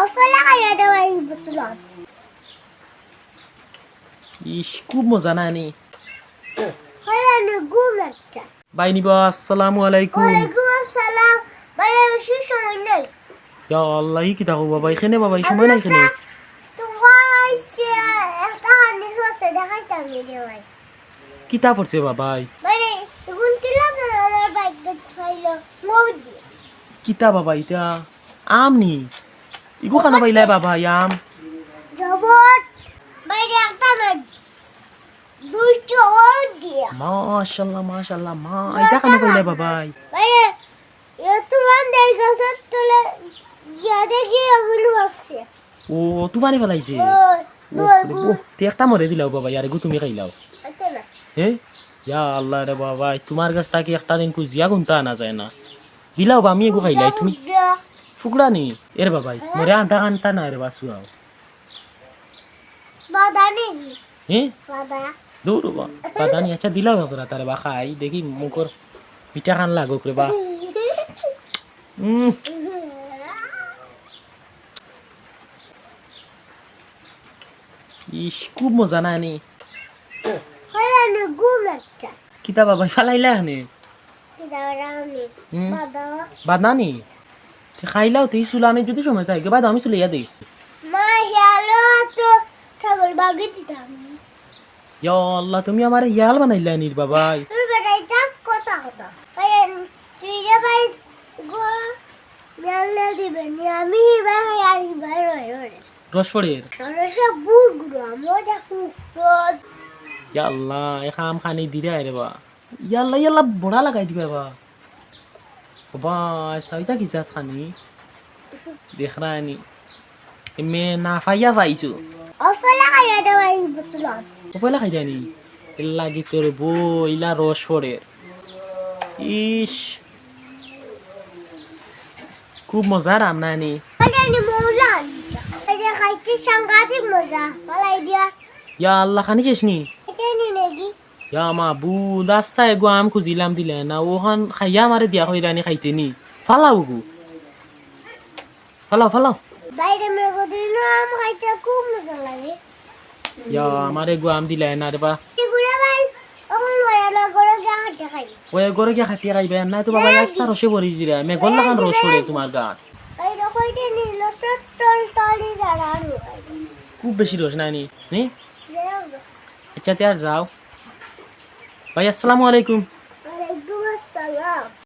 অফলা খাইয়া দেওয়াই বুঝলাম। ইস খুব মজা নানি। খাইয়ানো ঘুম লাগছে। ভাই নিবা আসসালামু আলাইকুম। ওয়ালাইকুম আসসালাম। ভাই বেশি সময় নেই। ইয়া আল্লাহ কি তাকো বাবা এখানে বাবা এই সময় নাই এখানে। তোমার আইছে একটা হান্ডি আছে দেখাইতাম ভিডিও ভাই। কিতা পড়ছে বাবাই? ভাই এখন কি লাগে আমার বাইক খাইলো মৌজি। কিতা বাবা ইটা আম নি ইগো খানা পাইলাই বাবা আম। জবট ভাই একটা না দুইটো দিয়া। মাশাআল্লাহ মাশাআল্লাহ মা ইটা খানা পাইলাই বাবাই। ভাই তোমার দেই গাছে তোলে গিয়া দেখি ওগুলো আসছে। ও তুফানি ফেলাইছে। ও তে একটা মরে দিলাও বাবা ইয়ারে গো তুমি খাইলাও। আচ্ছা না হে ইয়া আল্লাহ রে বাবা তোমার কাছ থেকে একটা দিন কুজিয়া গুনতা আনা যায় না। দিলাও বা আমি এগো খাইলাই তুমি ফুকড়া নি এর বাবাই মরে আধা ঘন্টা না রে বাসু আও। বাদানি হে বাদা দৌড় বা বাদানি আচ্ছা দিলাও হজরা তারে বা খাই দেখি মুখর পিঠা খান লাগো রে বা। ইস খুব মজা নানি। খাইয়ানো ঘুম লাগছে। কিতা বাবাই ফালাইলা হানে কি দাঁড়ানি বাদা বাদনানি খাইলাও তুই সুলানি যদি সময় চাই বাদ আমি সুলাইয়া দে। মা হ্যালো তো ছাগল বাগে দিতাম। ইয়া আল্লাহ তুমি আমার ইয়াল বানাইলা নির বাবাই। তুই বেটাইতা কথা কথা ভাই তুই যে ভাই গো মেলে দিবেন আমি ভাই আর ভাই রয় রসফড়ের রসা বুড় গুড়ো আমো দেখু রোদ ইয়া আল্লাহ এ খাম খানি দিরে আরে বা ইয়া আল্লাহ বড়া লাগাই দিবা বা বাবা সাইতা কি জাত খানি দেখ রানি এমে না ফাইয়া পাইছো অফলা খাইয়া দেওয়াই বুঝলাম। ওফলা খাই জানি এলা কি তোর বউ ইলা রসফড়ের ইস খুব মজার রাম নানি। খাইয়ানি মৌলান এই যে খাইতে সাংঘাতিক মজা বলাই দিয়া ইয়া আল্লাহ খানি শেষ নি এটা নি নাকি ইয়া মা বু রাস্তায় গো আম খুঁজিলাম দিলে না ওখান খাইয়া মারে দিয়া হইরানি খাইতে নি ফালাও গো ফালাও ফালাও। বাইরে মেরে দিন আম খাইতে খুব মজা লাগে। ইয়া আমারে গো আম দিলে না রে বা এগুলা ভাই এখন লয়া না করে গিয়া খাইতে খাই ওই গরে গিয়া খাটিয়া খাইবে না তো বাবা রাস্তা রসে ভরি জিরা মে গল্লা খান রস পড়ে তোমার গাত এই রকইতে নিল টল টলি দাঁড়ানো খুব বেশি রস নানি নি আচ্ছা তে আর যাও ভাই আসসালামু আলাইকুম।